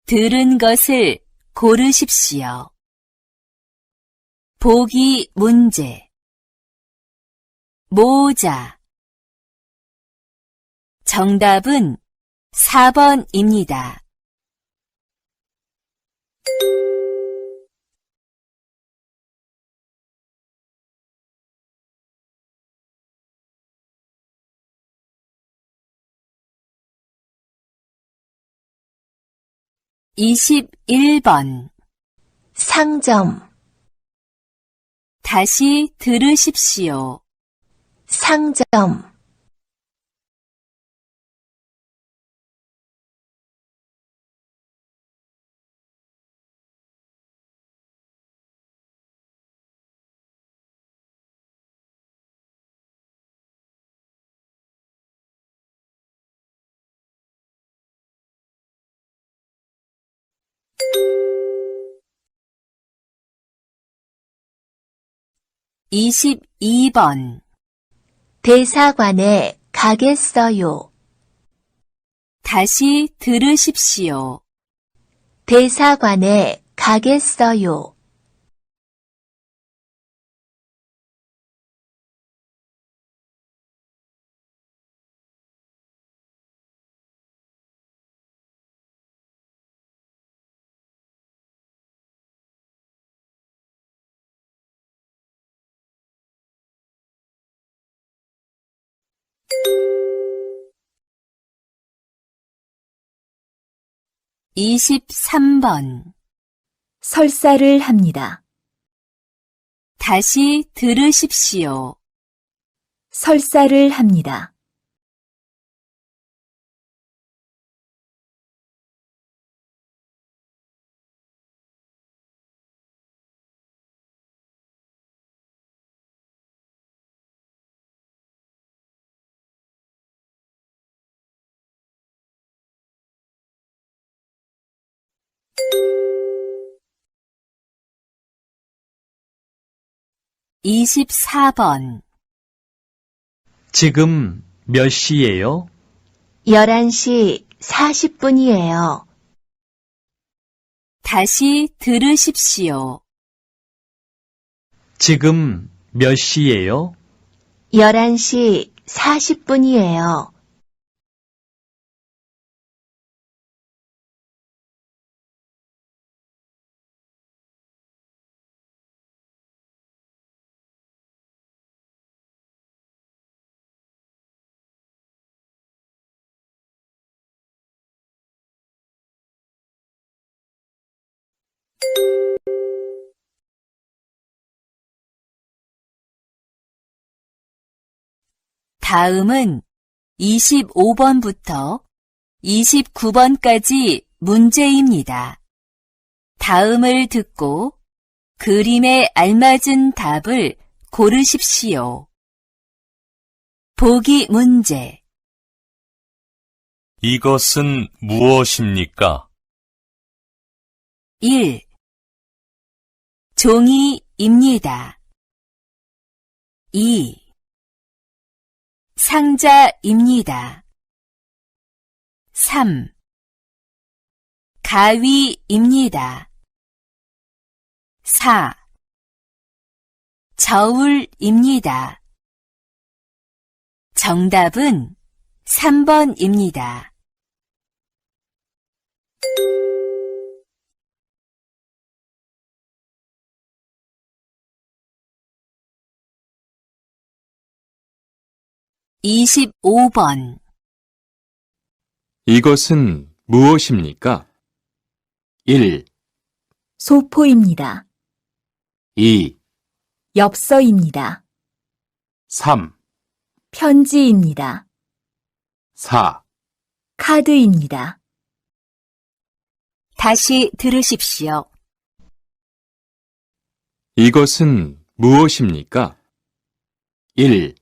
들은 것을 고르십시오. 보기 문제. 모자. 정답은 4번입니다. (21번) 상점, 다시 들으십시오. 상점, (22번) 대사관에 가겠어요. 다시 들으십시오. 대사관에 가겠어요. (23번) 설사를 합니다. 다시 들으십시오. 설사를 합니다. (24번) 지금 몇 시예요? 11시 40분이에요. 다시 들으십시오. 지금 몇 시예요? 11시 40분이에요. 다음은 25번부터 29번까지 문제입니다. 다음을 듣고 그림에 알맞은 답을 고르십시오. 보기 문제. 이것은 무엇입니까? 1. 종이입니다. 2. 상자입니다. 3. 가위입니다. 4. 저울입니다. 정답은 3번입니다. (25번) 이것은 무엇입니까? 1, 소포입니다. 2, 엽서입니다. 3, 편지입니다. 4. 카드입니다. 다시 들으십시오. 이것은 무엇입니까? 1,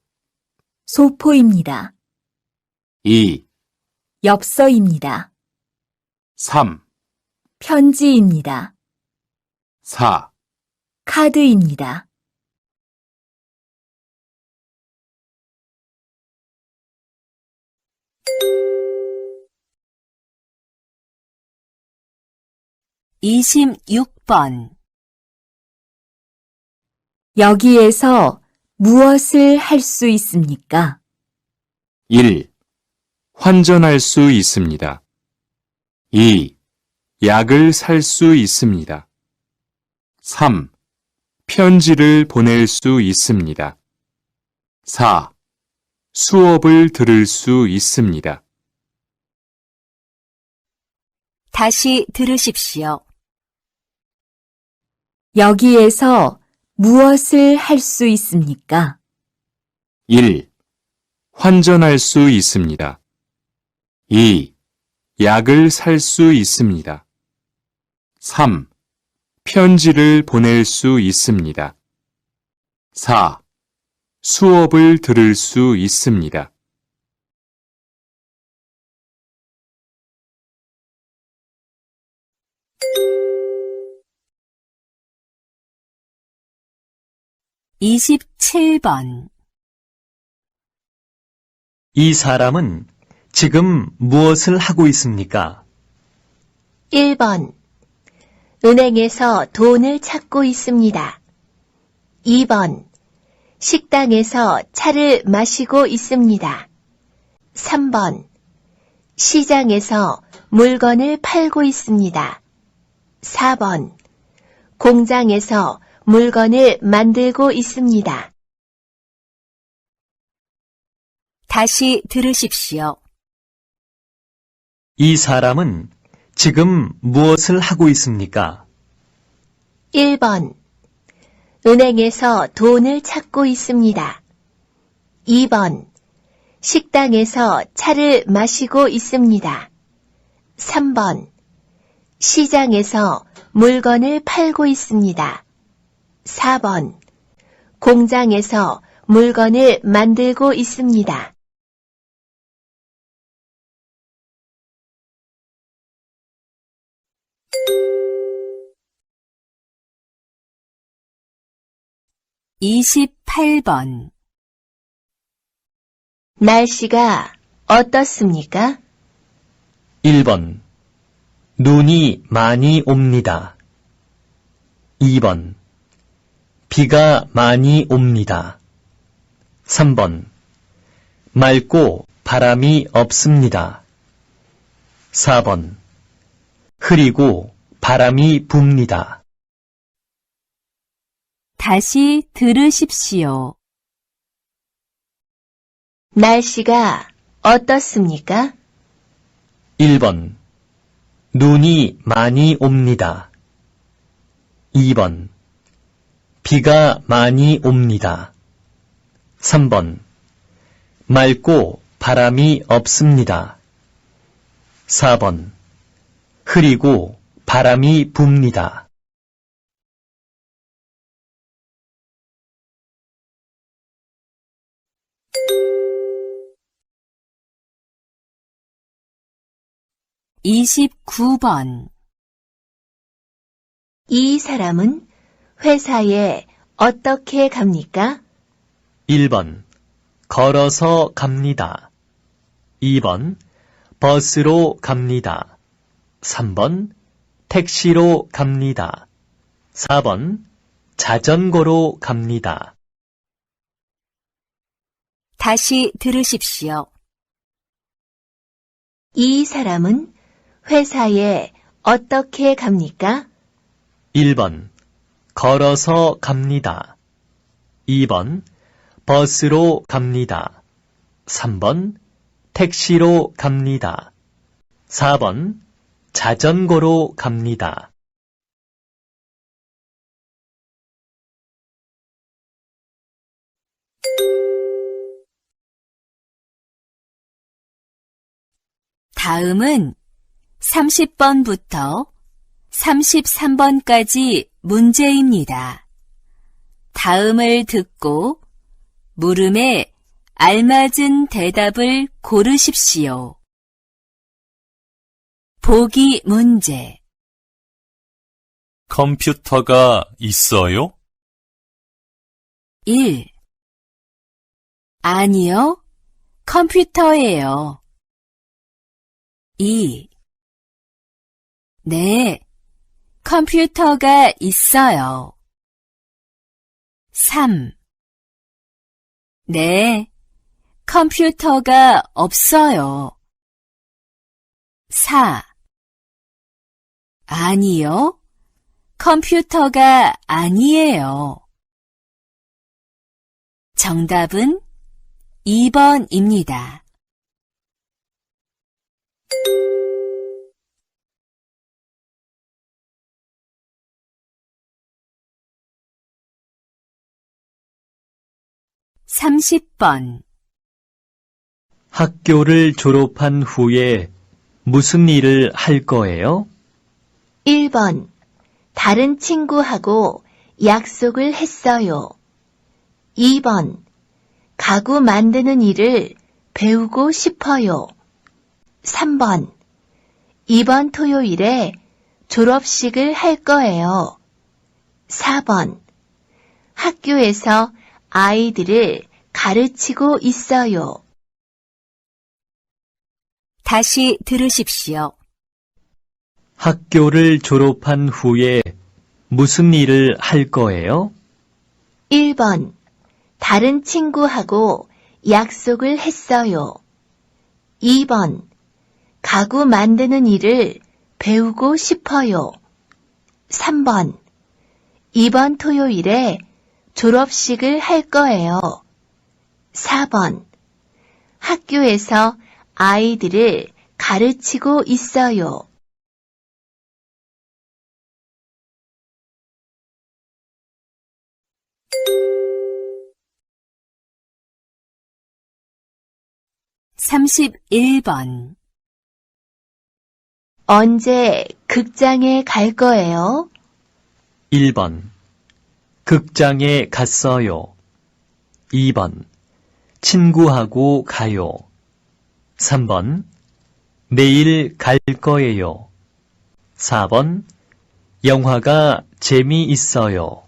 소포입니다. 2, 엽서입니다. 3, 편지입니다. 4. 카드입니다. 26번. 여기에서 무엇을 할 수 있습니까? 1. 환전할 수 있습니다. 2. 약을 살 수 있습니다. 3. 편지를 보낼 수 있습니다. 4. 수업을 들을 수 있습니다. 다시 들으십시오. 여기에서 무엇을 할 수 있습니까? 1. 환전할 수 있습니다. 2. 약을 살 수 있습니다. 3. 편지를 보낼 수 있습니다. 4. 수업을 들을 수 있습니다. (27번) 이 사람은 지금 무엇을 하고 있습니까? 1번. 은행에서 돈을 찾고 있습니다. 2번. 식당에서 차를 마시고 있습니다. 3번. 시장에서 물건을 팔고 있습니다. 4번. 공장에서 물건을 만들고 있습니다. 다시 들으십시오. 이 사람은 지금 무엇을 하고 있습니까? 1번. 은행에서 돈을 찾고 있습니다. 2번. 식당에서 차를 마시고 있습니다. 3번. 시장에서 물건을 팔고 있습니다. 4번. 공장에서 물건을 만들고 있습니다. (28번) 날씨가 어떻습니까? 1번. 눈이 많이 옵니다. 2번. 비가 많이 옵니다. 3번. 맑고 바람이 없습니다. 4번. 흐리고 바람이 붑니다. 다시 들으십시오. 날씨가 어떻습니까? 1번. 눈이 많이 옵니다. 2번. 비가 많이 옵니다. 3번. 맑고 바람이 없습니다. 4번. 흐리고 바람이 붑니다. (29번) 이 사람은 회사에 어떻게 갑니까? 1번. 걸어서 갑니다. 2번. 버스로 갑니다. 3번. 택시로 갑니다. 4번. 자전거로 갑니다. 다시 들으십시오. 이 사람은 회사에 어떻게 갑니까? 1번. 걸어서 갑니다. 2번. 버스로 갑니다. 3번. 택시로 갑니다. 4번. 자전거로 갑니다. 다음은 30번부터 33번까지 문제입니다. 다음을 듣고 물음에 알맞은 대답을 고르십시오. 보기 문제. 컴퓨터가 있어요? 1. 아니요, 컴퓨터예요. 2. 네, 컴퓨터가 있어요. 3. 네, 컴퓨터가 없어요. 4. 아니요, 컴퓨터가 아니에요. 정답은 2번입니다. (30번) 학교를 졸업한 후에 무슨 일을 할 거예요? 1번. 다른 친구하고 약속을 했어요. 2번. 가구 만드는 일을 배우고 싶어요. 3번. 이번 토요일에 졸업식을 할 거예요. 4번. 학교에서 아이들을 가르치고 있어요. 다시 들으십시오. 학교를 졸업한 후에 무슨 일을 할 거예요? 1번. 다른 친구하고 약속을 했어요. 2번. 가구 만드는 일을 배우고 싶어요. 3번. 이번 토요일에 졸업식을 할 거예요. 4번. 학교에서 아이들을 가르치고 있어요. (31번) 언제 극장에 갈 거예요? 1번. 극장에 갔어요. 2번. 친구하고 가요. 3번. 내일 갈 거예요. 4번. 영화가 재미있어요.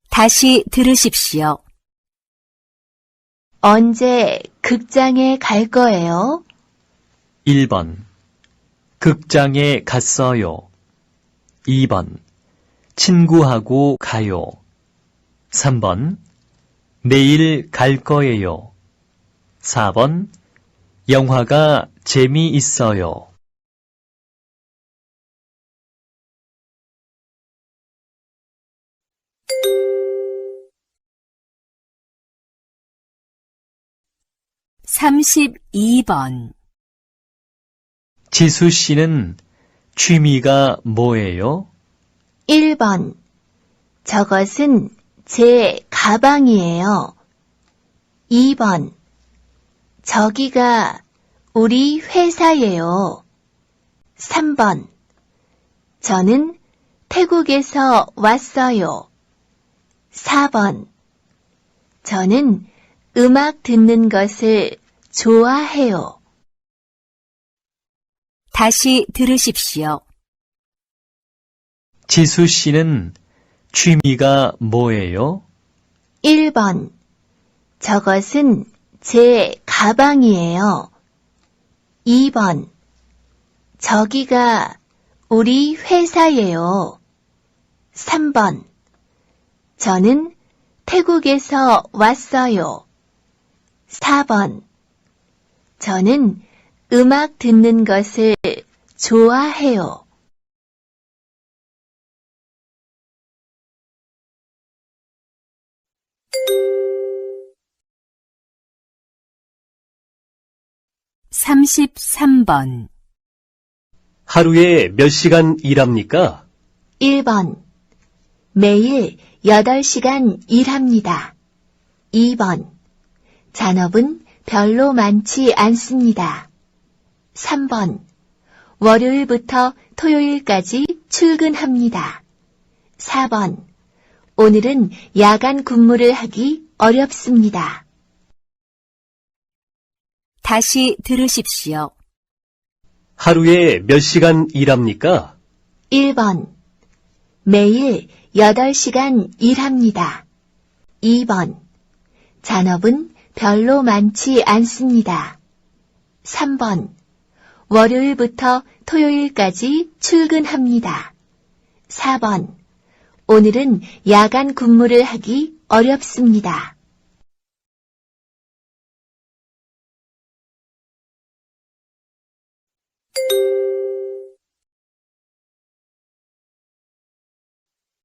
다시 들으십시오. 언제 극장에 갈 거예요? 1번. 극장에 갔어요. 2번. 친구하고 가요. 3번. 내일 갈 거예요. 4번. 영화가 재미있어요. (32번) 지수 씨는 취미가 뭐예요? 1번. 저것은 제 가방이에요. 2번. 저기가 우리 회사예요. 3번. 저는 태국에서 왔어요. 4번. 저는 음악 듣는 것을 좋아해요. 다시 들으십시오. 지수 씨는 취미가 뭐예요? 1번. 저것은 제 가방이에요. 2번. 저기가 우리 회사예요. 3번. 저는 태국에서 왔어요. 4번. 저는 음악 듣는 것을 좋아해요. (33번) 하루에 몇 시간 일합니까? 1번. 매일 8시간 일합니다. 2번. 잔업은 별로 많지 않습니다. 3번. 월요일부터 토요일까지 출근합니다. 4번. 오늘은 야간 근무를 하기 어렵습니다. 다시 들으십시오. 하루에 몇 시간 일합니까? 1번. 매일 8시간 일합니다. 2번. 잔업은 별로 많지 않습니다. 3번. 월요일부터 토요일까지 출근합니다. 4번. 오늘은 야간 근무를 하기 어렵습니다.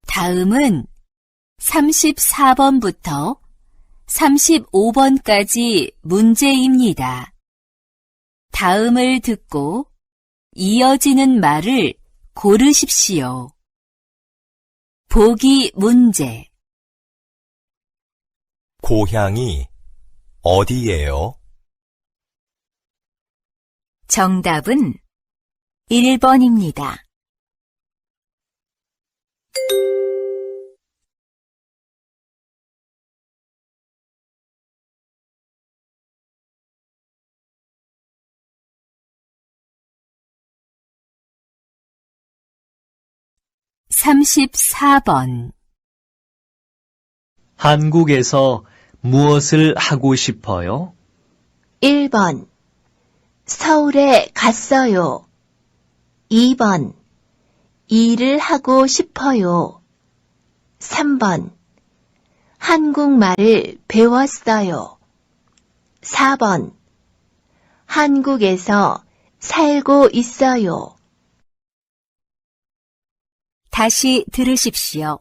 다음은 34번부터 35번까지 문제입니다. 다음을 듣고 이어지는 말을 고르십시오. 보기 문제. 고향이 어디예요? 정답은 1번입니다. (34번) 한국에서 무엇을 하고 싶어요? 1번. 서울에 갔어요. 2번. 일을 하고 싶어요. 3번. 한국말을 배웠어요. 4번. 한국에서 살고 있어요. 다시 들으십시오.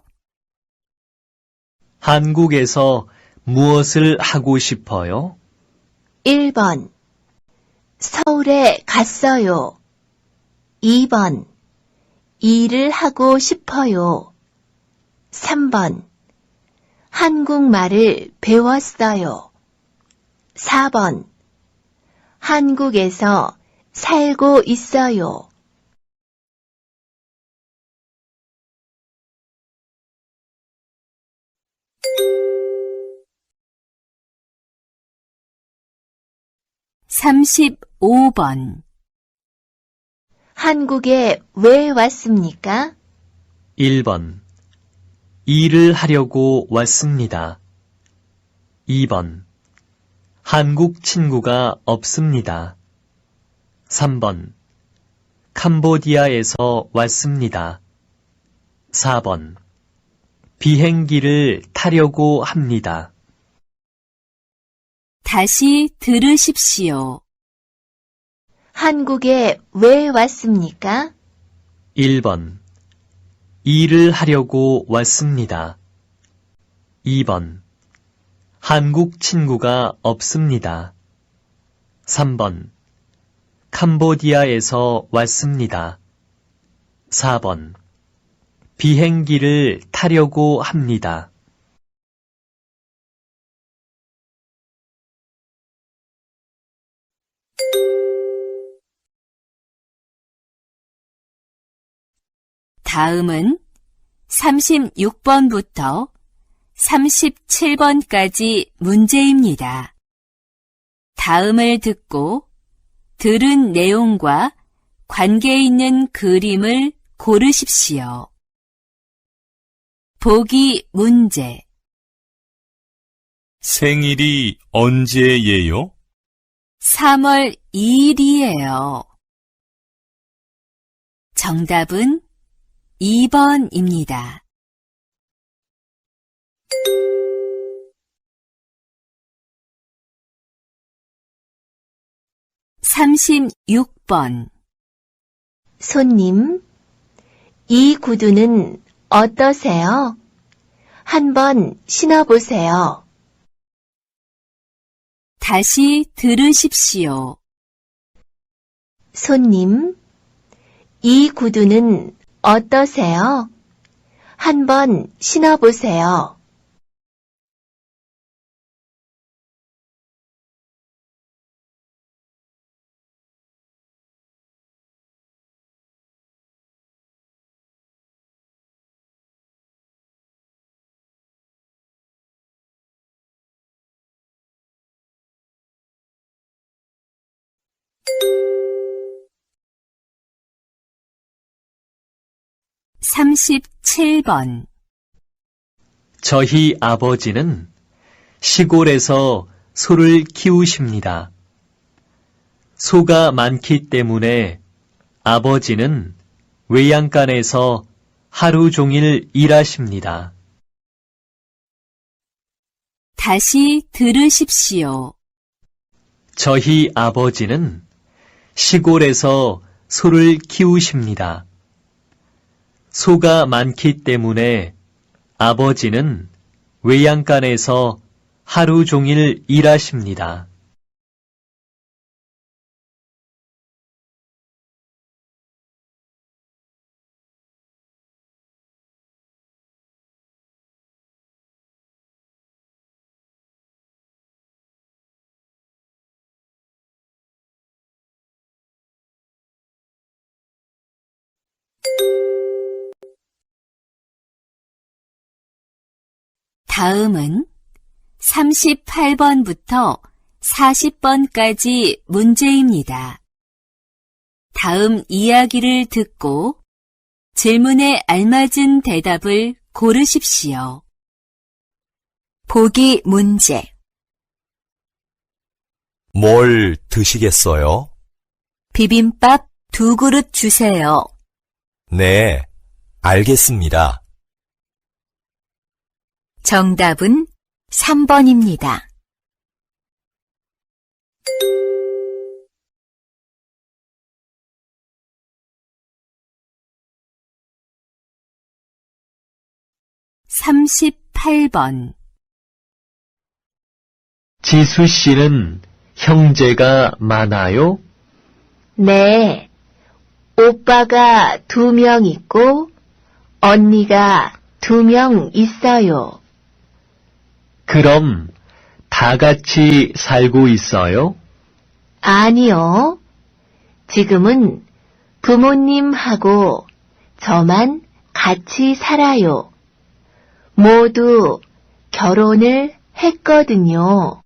한국에서 무엇을 하고 싶어요? 1번. 서울에 갔어요. 2번. 일을 하고 싶어요. 3번. 한국말을 배웠어요. 4번. 한국에서 살고 있어요. (35번) 한국에 왜 왔습니까? 1번. 일을 하려고 왔습니다. 2번. 한국 친구가 없습니다. 3번. 캄보디아에서 왔습니다. 4번. 비행기를 타려고 합니다. 다시 들으십시오. 한국에 왜 왔습니까? 1번. 일을 하려고 왔습니다. 2번. 한국 친구가 없습니다. 3번. 캄보디아에서 왔습니다. 4번. 비행기를 타려고 합니다. 다음은 36번부터 37번까지 문제입니다. 다음을 듣고 들은 내용과 관계 있는 그림을 고르십시오. 보기 문제. 생일이 언제예요? 3월 2일이에요. 정답은 2번입니다. 36번 손님, 이 구두는 어떠세요? 한번 신어보세요. 다시 들으십시오. 손님, 이 구두는 어떠세요? 한번 신어보세요. (37번) 저희 아버지는 시골에서 소를 키우십니다. 소가 많기 때문에 아버지는 외양간에서 하루 종일 일하십니다. 다시 들으십시오. 저희 아버지는 시골에서 소를 키우십니다. 소가 많기 때문에 아버지는 외양간에서 하루 종일 일하십니다. 다음은 38번부터 40번까지 문제입니다. 다음 이야기를 듣고 질문에 알맞은 대답을 고르십시오. 보기 문제. 뭘 드시겠어요? 비빔밥 2그릇 주세요. 네, 알겠습니다. 정답은 3번입니다. (38번) 지수 씨는 형제가 많아요? 네. 오빠가 2명 있고 언니가 2명 있어요. 그럼 다 같이 살고 있어요? 아니요. 지금은 부모님하고 저만 같이 살아요. 모두 결혼을 했거든요.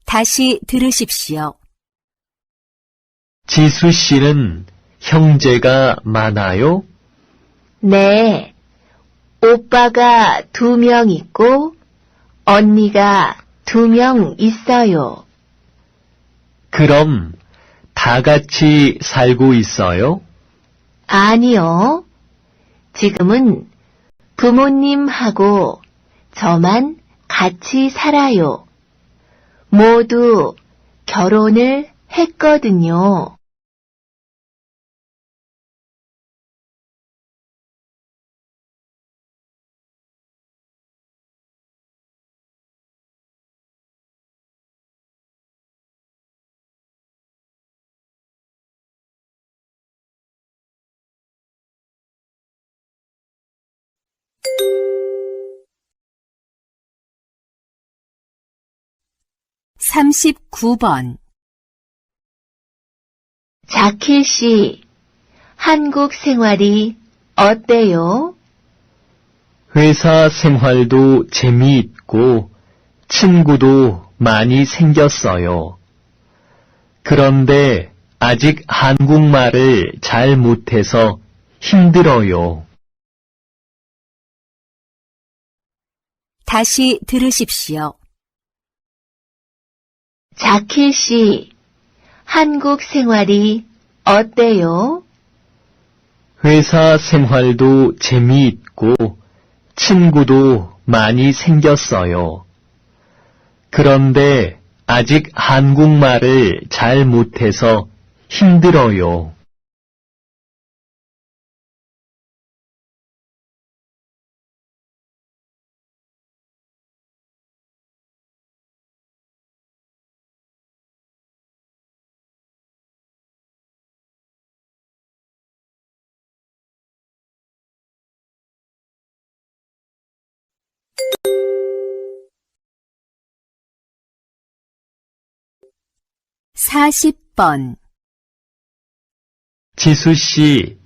다시 들으십시오. 지수 씨는 형제가 많아요? 네. 오빠가 2명 있고 언니가 2명 있어요. 그럼 다 같이 살고 있어요? 아니요. 지금은 부모님하고 저만 같이 살아요. 모두 결혼을 했거든요. (39번) 자킬 씨, 한국 생활이 어때요? 회사 생활도 재미있고 친구도 많이 생겼어요. 그런데 아직 한국말을 잘 못해서 힘들어요. 다시 들으십시오. 자킬 씨, 한국 생활이 어때요? 회사 생활도 재미있고 친구도 많이 생겼어요. 그런데 아직 한국말을 잘 못해서 힘들어요. (40번) 지수 씨,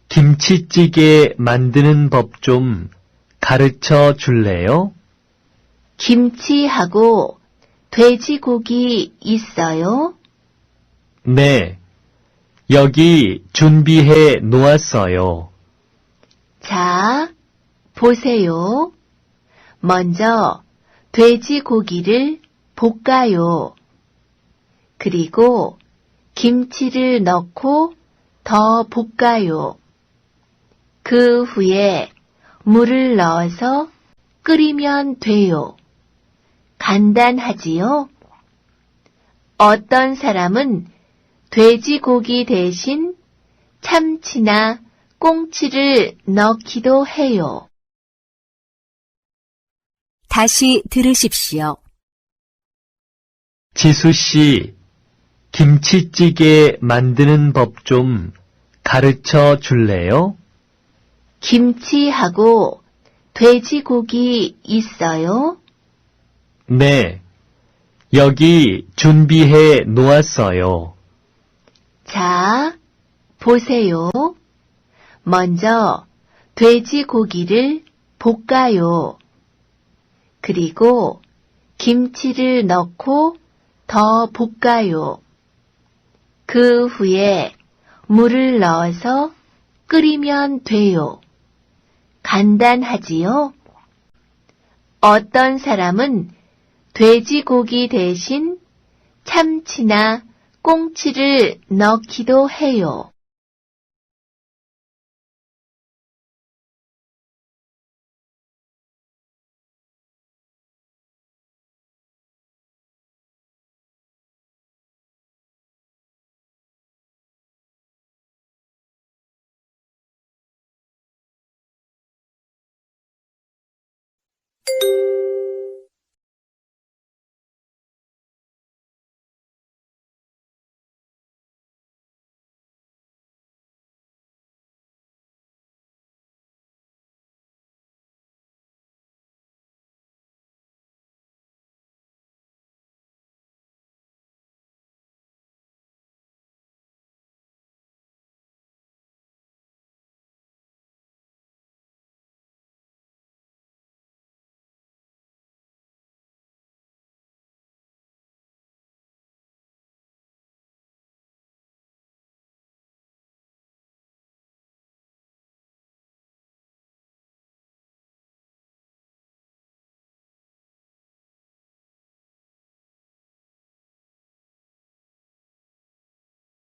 김치찌개 만드는 법 좀 가르쳐 줄래요? 김치하고 돼지고기 있어요? 네, 여기 준비해 놓았어요. 자, 보세요. 먼저 돼지고기를 볶아요. 그리고 김치를 넣고 더 볶아요. 그 후에 물을 넣어서 끓이면 돼요. 간단하지요? 어떤 사람은 돼지고기 대신 참치나 꽁치를 넣기도 해요. 다시 들으십시오. 지수 씨, 김치찌개 만드는 법 좀 가르쳐 줄래요? 김치하고 돼지고기 있어요? 네, 여기 준비해 놓았어요. 자, 보세요. 먼저 돼지고기를 볶아요. 그리고 김치를 넣고 더 볶아요. 그 후에 물을 넣어서 끓이면 돼요. 간단하지요? 어떤 사람은 돼지고기 대신 참치나 꽁치를 넣기도 해요.